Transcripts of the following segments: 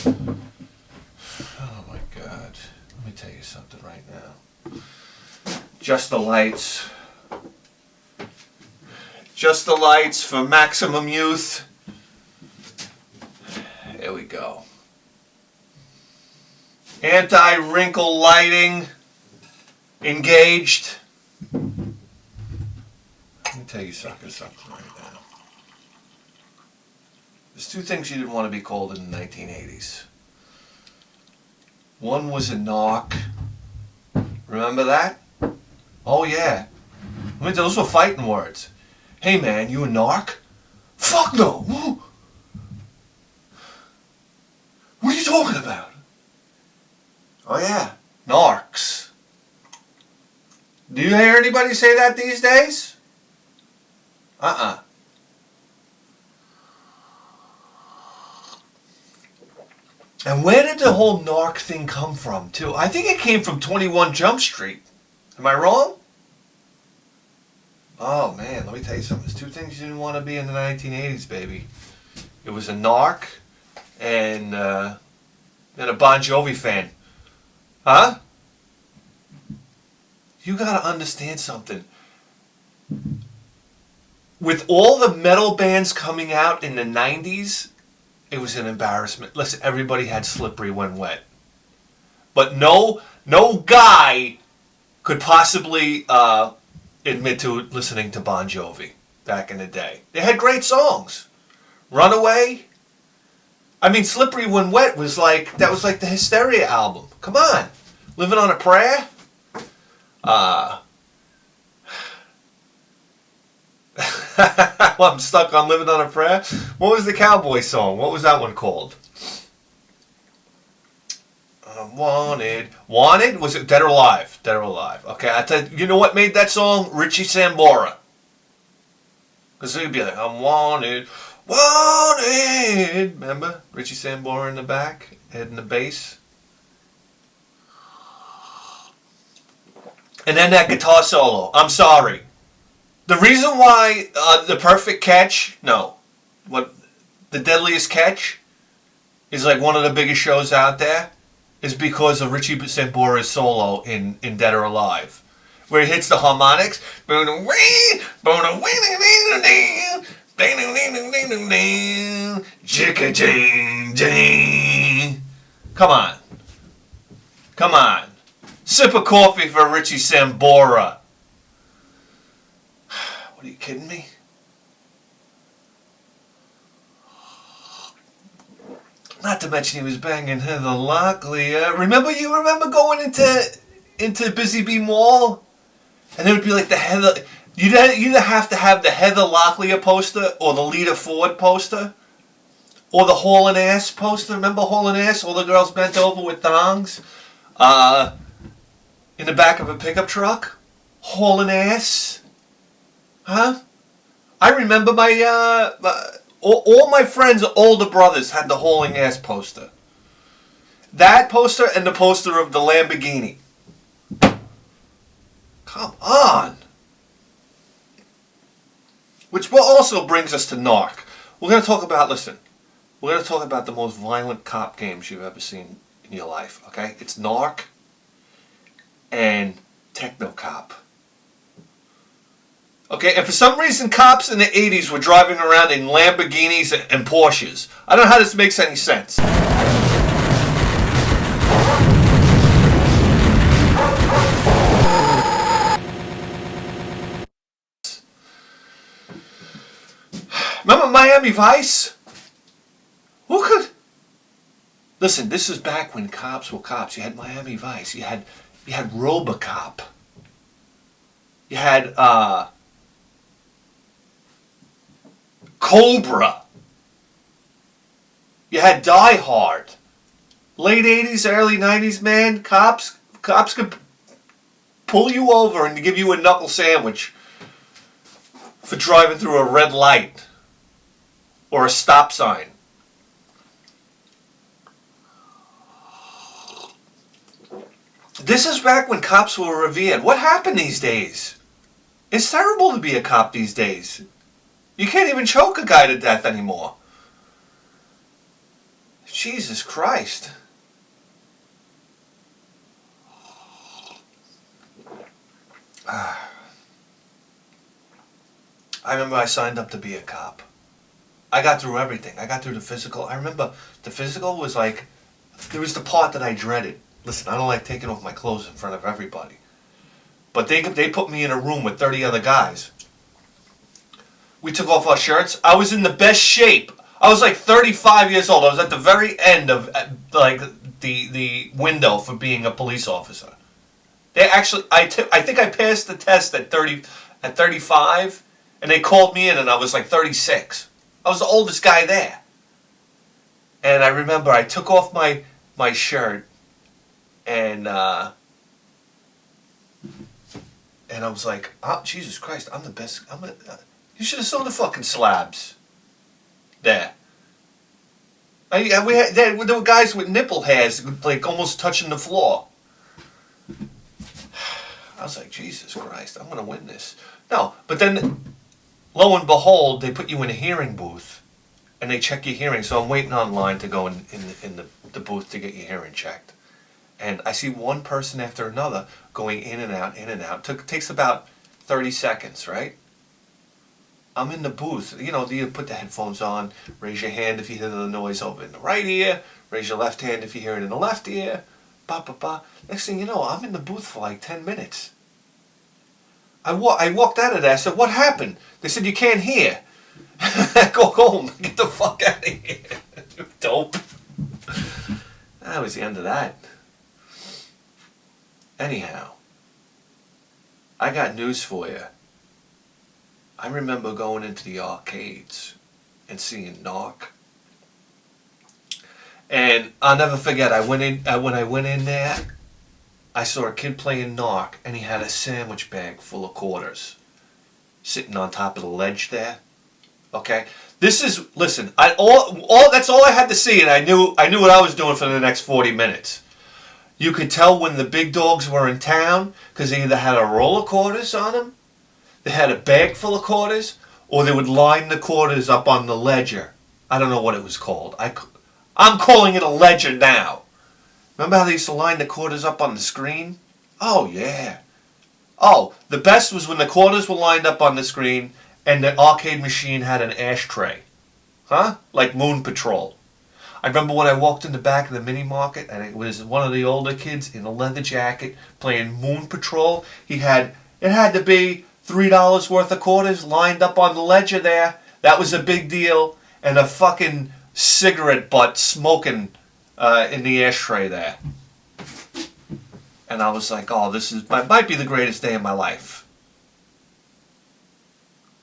Oh my God. Let me tell you something right now. Just the lights. Just the lights for maximum youth. Here we go. Anti-wrinkle lighting. Engaged. Let me tell you something right now. There's two things you didn't want to be called in the 1980s. One was a Narc. Remember that? Oh yeah. I mean, those were fighting words. Hey man, you a Narc? Fuck no! What are you talking about? Oh yeah, Narcs. Do you hear anybody say that these days? And where did the whole Narc thing come from, too? I think it came from 21 Jump Street. Am I wrong? Oh, man, let me tell you something. There's two things you didn't want to be in the 1980s, baby. It was a Narc and a Bon Jovi fan. Huh? You gotta understand something. With all the metal bands coming out in the 90s, it was an embarrassment. Listen, everybody had Slippery When Wet. But no guy could possibly admit to listening to Bon Jovi back in the day. They had great songs. Runaway. I mean, Slippery When Wet was like the Hysteria album. Come on. Living on a Prayer. Well, I'm stuck on Living on a Prayer. What was the cowboy song? What was that one called? Wanted. Wanted? Was it Dead or Alive? Dead or Alive. Okay, you know what made that song? Richie Sambora. Because he'd be like, I'm wanted. Wanted. Remember? Richie Sambora in the back, head in the bass. And then that guitar solo. I'm sorry. The reason why The Perfect Catch, the Deadliest Catch is like one of the biggest shows out there is because of Richie Sambora's solo in Dead or Alive, where he hits the harmonics. Come on. Sip of coffee for Richie Sambora. What, are you kidding me? Not to mention he was banging Heather Locklear. You remember going into Busy Bee Mall? And there would be like the Heather... You'd either have to have the Heather Locklear poster or the Lita Ford poster. Or the Haulin' Ass poster. Remember Haulin' Ass? All the girls bent over with thongs. In the back of a pickup truck. Haulin' Ass. Huh? I remember all my friends' older brothers had the Hauling Ass poster. That poster and the poster of the Lamborghini. Come on. Which also brings us to Narc. We're going to talk about the most violent cop games you've ever seen in your life, okay? It's Narc and Techno Cop. Okay, and for some reason cops in the 80s were driving around in Lamborghinis and Porsches. I don't know how this makes any sense. Remember Miami Vice? Who could... Listen, this is back when cops were cops. You had Miami Vice. You had RoboCop. You had, Cobra. You had Die Hard. Late 80s, early 90s, man. Cops could pull you over and give you a knuckle sandwich for driving through a red light or a stop sign. This is back when cops were revered. What happened these days? It's terrible to be a cop these days. You can't even choke a guy to death anymore. Jesus Christ. I remember I signed up to be a cop. I got through everything. I got through the physical. I remember the physical was like, it was the part that I dreaded. Listen, I don't like taking off my clothes in front of everybody. But they put me in a room with 30 other guys. We took off our shirts. I was in the best shape. I was like 35 years old. I was at the very end of like the window for being a police officer. They actually, I think I passed the test at 35, and they called me in, and I was like 36. I was the oldest guy there. And I remember I took off my shirt, and I was like, oh, Jesus Christ, I'm the best. You should have saw the fucking slabs there. There were guys with nipple hairs like almost touching the floor. I was like, Jesus Christ, I'm going to win this. No, but then, lo and behold, they put you in a hearing booth, and they check your hearing. So I'm waiting online to go in the booth to get your hearing checked. And I see one person after another going in and out, in and out. Takes about 30 seconds, right? I'm in the booth. You know, you put the headphones on, raise your hand if you hear the noise over in the right ear, raise your left hand if you hear it in the left ear. Ba, ba, ba. Next thing you know, I'm in the booth for like 10 minutes. I walked out of there. I said, what happened? They said, you can't hear. Go home. Get the fuck out of here. Dope. That was the end of that. Anyhow, I got news for you. I remember going into the arcades and seeing Narc. And I'll never forget, when I went in there, I saw a kid playing Narc, and he had a sandwich bag full of quarters sitting on top of the ledge there. Okay? Listen, that's all I had to see, and I knew what I was doing for the next 40 minutes. You could tell when the big dogs were in town, because they either had a roll of quarters on them, they had a bag full of quarters, or they would line the quarters up on the ledger. I don't know what it was called. I'm calling it a ledger now. Remember how they used to line the quarters up on the screen? Oh, yeah. Oh, the best was when the quarters were lined up on the screen and the arcade machine had an ashtray. Huh? Like Moon Patrol. I remember when I walked in the back of the mini market, and it was one of the older kids in a leather jacket playing Moon Patrol. It had to be $3 worth of quarters lined up on the ledger there. That was a big deal. And a fucking cigarette butt smoking in the ashtray there. And I was like, oh, might be the greatest day of my life.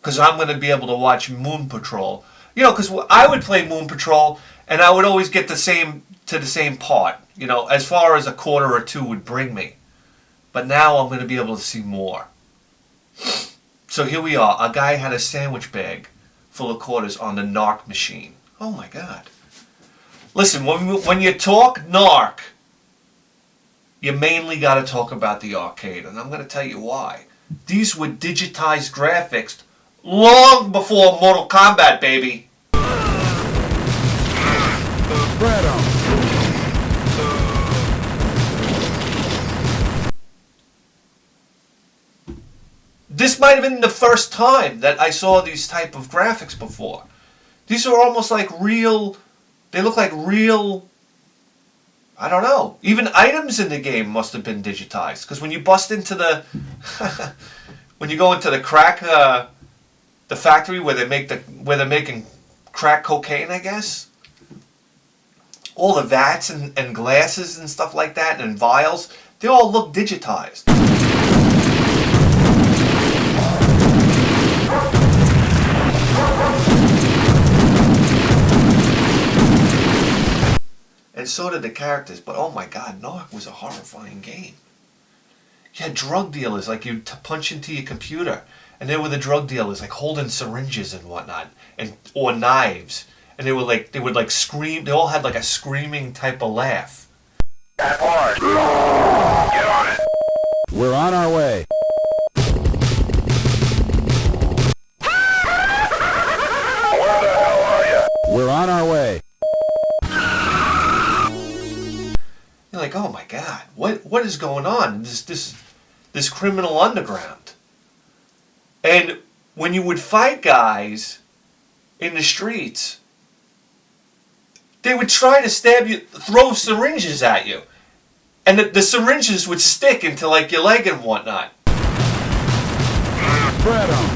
Because I'm going to be able to watch Moon Patrol. You know, because I would play Moon Patrol, and I would always get the same part. You know, as far as a quarter or two would bring me. But now I'm going to be able to see more. So here we are. A guy had a sandwich bag full of quarters on the Narc machine. Oh my God. Listen, when you talk Narc, you mainly got to talk about the arcade. And I'm going to tell you why. These were digitized graphics long before Mortal Kombat, baby. This might have been the first time that I saw these type of graphics before. These are almost like real, they look like real, I don't know. Even items in the game must have been digitized. Because when you bust into the, when you go into the crack, the factory where they're making crack cocaine, I guess. All the vats and glasses and stuff like that and vials, they all look digitized. And so did the characters, but oh my God, Narc was a horrifying game. You had drug dealers, like you'd punch into your computer, and they were the drug dealers, like holding syringes and whatnot, or knives, and they would scream. They all had like a screaming type of laugh. Get on it. We're on our way. Where the hell are you? We're on our way. You're like, oh my God, what is going on? This criminal underground. And when you would fight guys in the streets, they would try to stab you, throw syringes at you. And the syringes would stick into like your leg and whatnot. Spread 'em.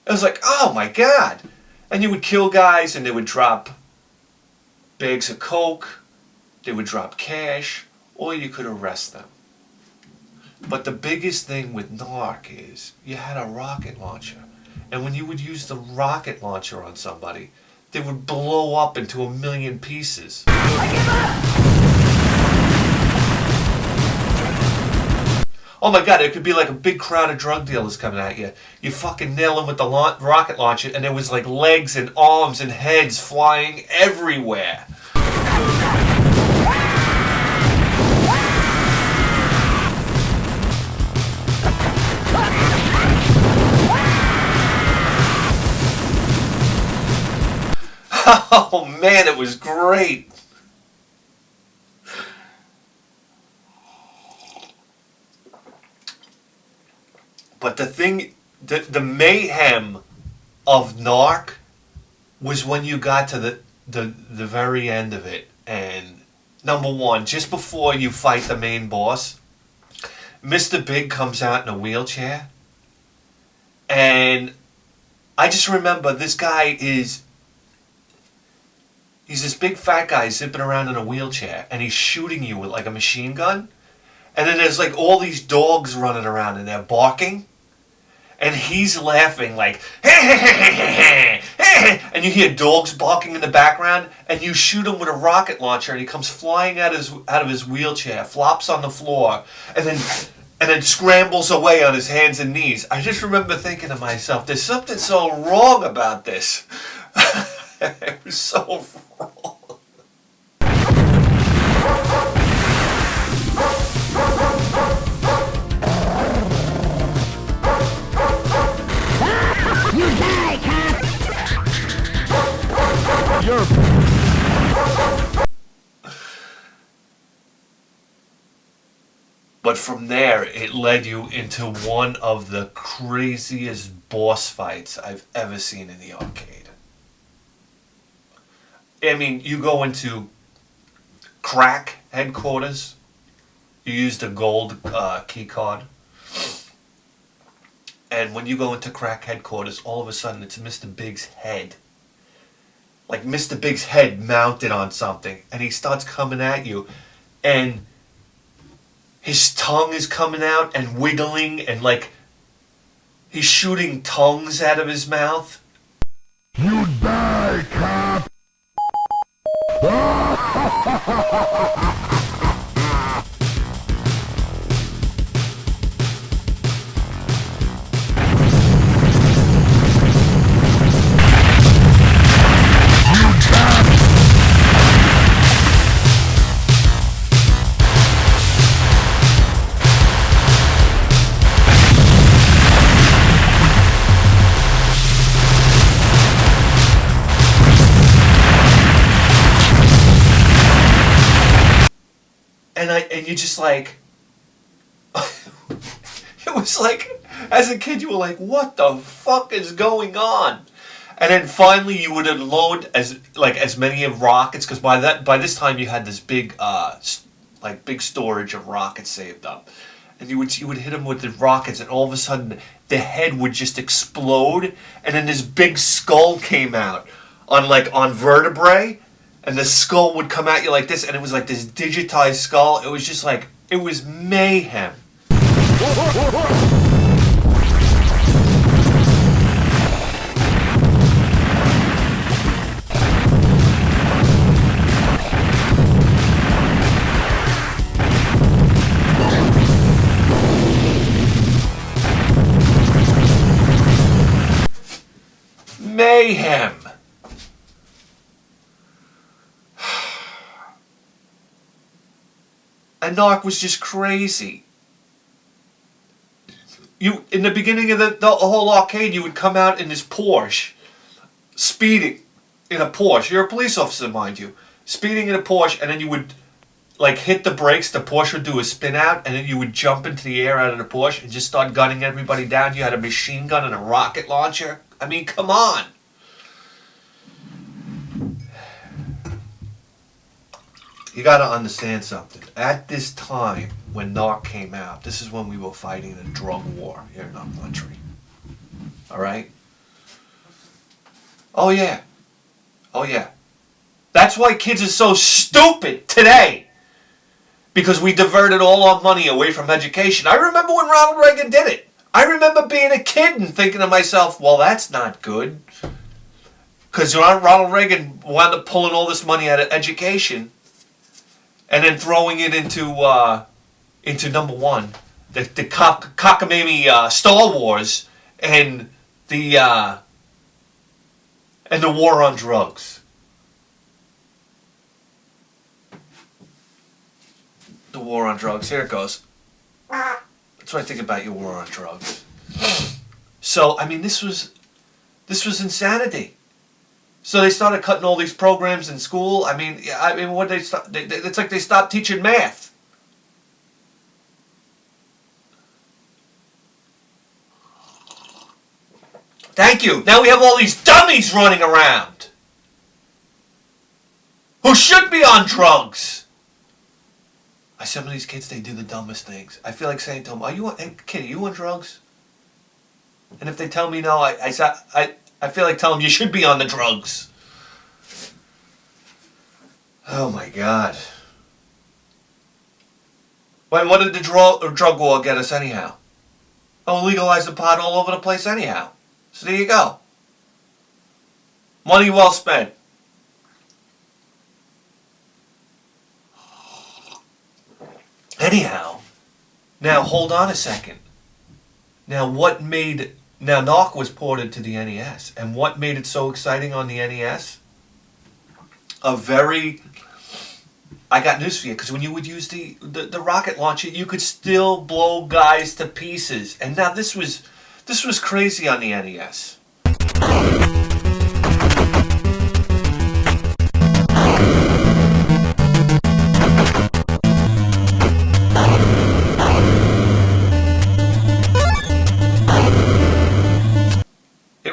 It was like, oh my God. And you would kill guys and they would drop bags of coke, they would drop cash, or you could arrest them. But the biggest thing with Narc is you had a rocket launcher. And when you would use the rocket launcher on somebody, they would blow up into a million pieces. Oh my God, it could be like a big crowd of drug dealers coming at you. You fucking nail them with the rocket launcher, and there was like legs and arms and heads flying everywhere. Oh man, it was great. But the thing, the mayhem of Narc was when you got to the very end of it. And number one, just before you fight the main boss, Mr. Big comes out in a wheelchair. And I just remember this guy he's this big fat guy zipping around in a wheelchair, and he's shooting you with like a machine gun. And then there's like all these dogs running around and they're barking. And he's laughing like, and you hear dogs barking in the background, and you shoot him with a rocket launcher, and he comes flying out of his wheelchair, flops on the floor, and then scrambles away on his hands and knees. I just remember thinking to myself, there's something so wrong about this. It was so wrong. You die, cop! But from there, it led you into one of the craziest boss fights I've ever seen in the arcade. I mean, you go into crack headquarters, you use the gold key card, and when you go into crack headquarters, all of a sudden it's Mr. Big's head. Like Mr. Big's head mounted on something, and he starts coming at you, and his tongue is coming out and wiggling, and like he's shooting tongues out of his mouth. You die, cop! And you just like, it was like, as a kid you were like, what the fuck is going on? And then finally you would unload as many of rockets, because by this time you had this big big storage of rockets saved up, and you would hit them with the rockets, and all of a sudden the head would just explode, and then this big skull came out on vertebrae. And the skull would come at you like this, and it was like this digitized skull. It was just like, it was mayhem. Mayhem. And Narc was just crazy. you in the beginning of the whole arcade, you would come out in this Porsche, speeding in a Porsche. You're a police officer, mind you, speeding in a Porsche, and then you would like hit the brakes. The Porsche would do a spin out, and then you would jump into the air out of the Porsche and just start gunning everybody down. You had a machine gun and a rocket launcher. I mean, come on. You got to understand something. At this time, when Narc came out, this is when we were fighting a drug war here in our country. All right? Oh, yeah. Oh, yeah. That's why kids are so stupid today. Because we diverted all our money away from education. I remember when Ronald Reagan did it. I remember being a kid and thinking to myself, well, that's not good. Because Ronald Reagan wound up pulling all this money out of education and then throwing it into number one, the cockamamie Star Wars and the war on drugs. The war on drugs. Here it goes. That's what I think about your war on drugs. So I mean, this was insanity. So they started cutting all these programs in school. I mean, what it's like they stopped teaching math. Thank you. Now we have all these dummies running around who should be on drugs. Some of these kids, they do the dumbest things. I feel like saying to them, kid, are you on drugs? And if they tell me no, I feel like telling them you should be on the drugs. Oh my God. What did the drug war get us anyhow? Oh, legalize the pot all over the place anyhow. So there you go. Money well spent. Anyhow, now hold on a second. Now Narc was ported to the NES, and what made it so exciting on the NES? I got news for you, because when you would use the rocket launcher, you could still blow guys to pieces. And now this was crazy on the NES.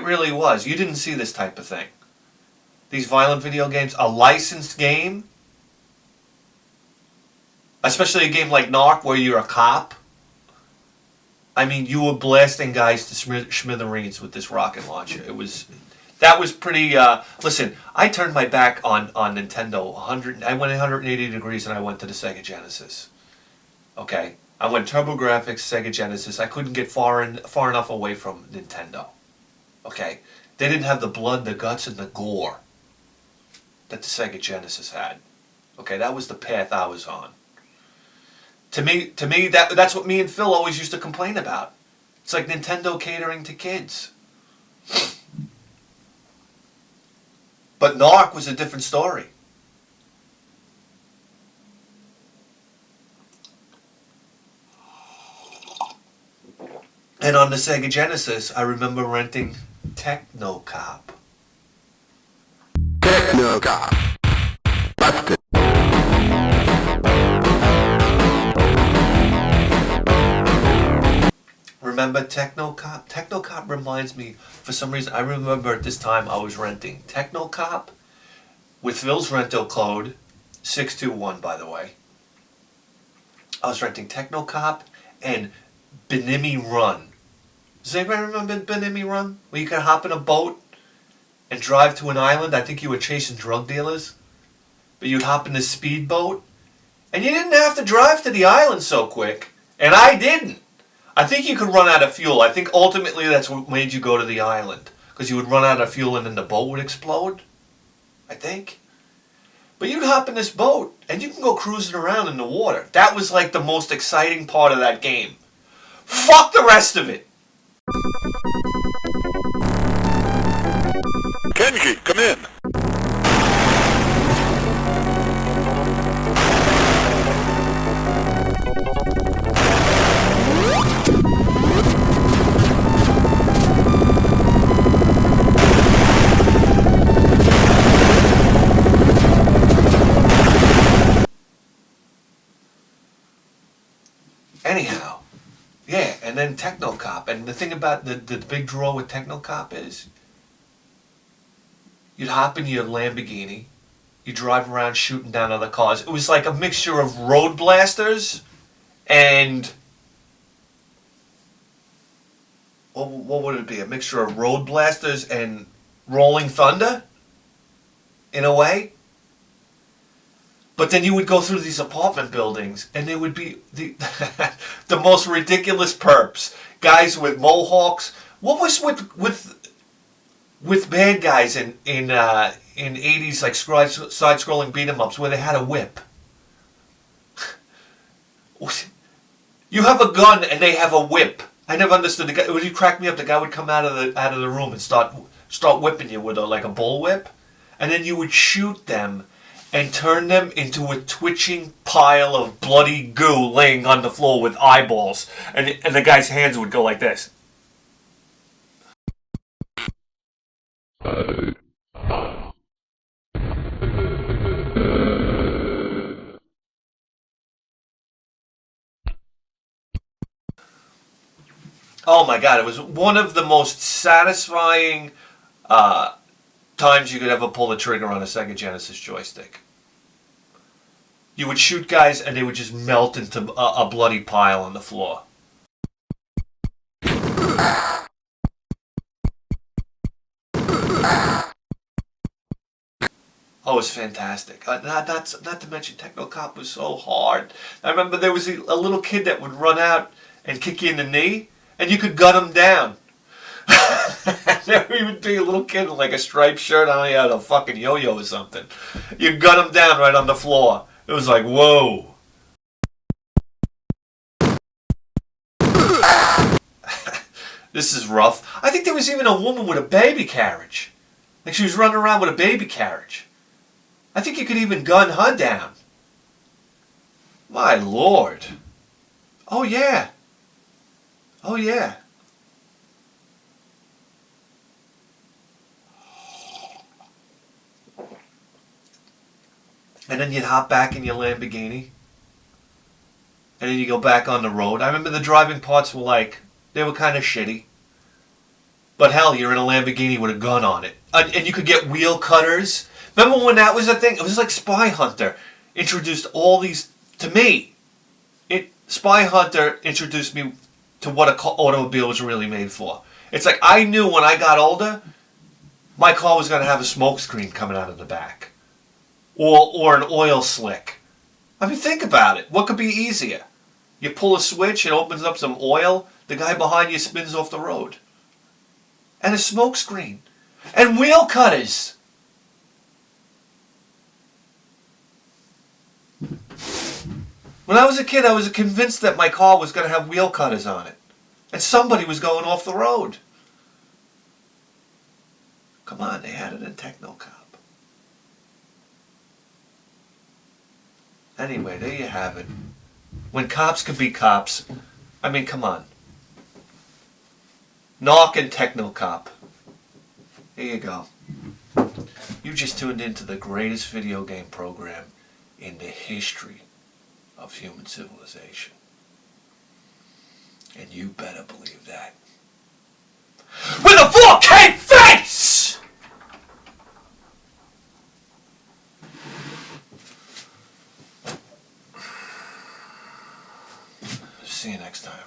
Really was. You didn't see this type of thing. These violent video games, a licensed game, especially a game like Narc where you're a cop. I mean, you were blasting guys to smithereens with this rocket launcher. That was pretty. Listen, I turned my back on Nintendo. I went 180 degrees and I went to the Sega Genesis. Okay, I went TurboGrafx, Sega Genesis. I couldn't get far enough away from Nintendo. Okay, they didn't have the blood, the guts, and the gore that the Sega Genesis had. Okay, that was the path I was on. To me, that's what me and Phil always used to complain about. It's like Nintendo catering to kids. But Narc was a different story. And on the Sega Genesis, I remember renting Techno Cop. Techno Cop. Busted. Remember Techno Cop? Techno Cop reminds me, for some reason, I remember at this time I was renting Techno Cop with Phil's rental code, 621 by the way. I was renting Techno Cop and Benimi Run. Does anybody remember Benimi Run? Where you could hop in a boat and drive to an island. I think you were chasing drug dealers. But you'd hop in this speedboat. And you didn't have to drive to the island so quick. And I didn't. I think you could run out of fuel. I think ultimately that's what made you go to the island. Because you would run out of fuel and then the boat would explode. I think. But you'd hop in this boat and you can go cruising around in the water. That was like the most exciting part of that game. Fuck the rest of it. Kenji, come in. in Techno Cop, and the thing about the big draw with Techno Cop is, you'd hop in your Lamborghini, you drive around shooting down other cars. It was like a mixture of road blasters and what would it be? A mixture of road blasters and rolling thunder, in a way. But then you would go through these apartment buildings, and there would be the the most ridiculous perps, guys with mohawks. What was with bad guys in 80s, like side-scrolling beat 'em ups where they had a whip? You have a gun and they have a whip. I never understood the guy. When you crack me up, the guy would come out of the room and start whipping you with like a bull whip, and then you would shoot them and turn them into a twitching pile of bloody goo laying on the floor with eyeballs, and the guy's hands would go like this. Oh my God, it was one of the most satisfying times you could ever pull the trigger on a Sega Genesis joystick. You would shoot guys and they would just melt into a bloody pile on the floor. Oh, it was fantastic. Not to mention Techno Cop was so hard. I remember there was a little kid that would run out and kick you in the knee, and you could gun him down. There would be a little kid in like a striped shirt on, he had a fucking yo-yo or something. You'd gun him down right on the floor. It was like, whoa. This is rough. I think there was even a woman with a baby carriage. Like she was running around with a baby carriage. I think you could even gun her down. My Lord. Oh yeah. Oh yeah. And then you'd hop back in your Lamborghini. And then you go back on the road. I remember the driving parts were like, they were kind of shitty. But hell, you're in a Lamborghini with a gun on it. And you could get wheel cutters. Remember when that was a thing? It was like Spy Hunter introduced all these, to me. Spy Hunter introduced me to what an automobile was really made for. It's like I knew when I got older, my car was going to have a smoke screen coming out of the back. Or an oil slick. I mean, think about it. What could be easier? You pull a switch, it opens up some oil, the guy behind you spins off the road. And a smoke screen. And wheel cutters. When I was a kid, I was convinced that my car was going to have wheel cutters on it. And somebody was going off the road. Come on, they had it in Techno Cop. Anyway, there you have it. When cops could be cops, I mean, come on. Narc and Techno Cop. Here you go. You just tuned into the greatest video game program in the history of human civilization. And you better believe that. With a 4K face! See you next time.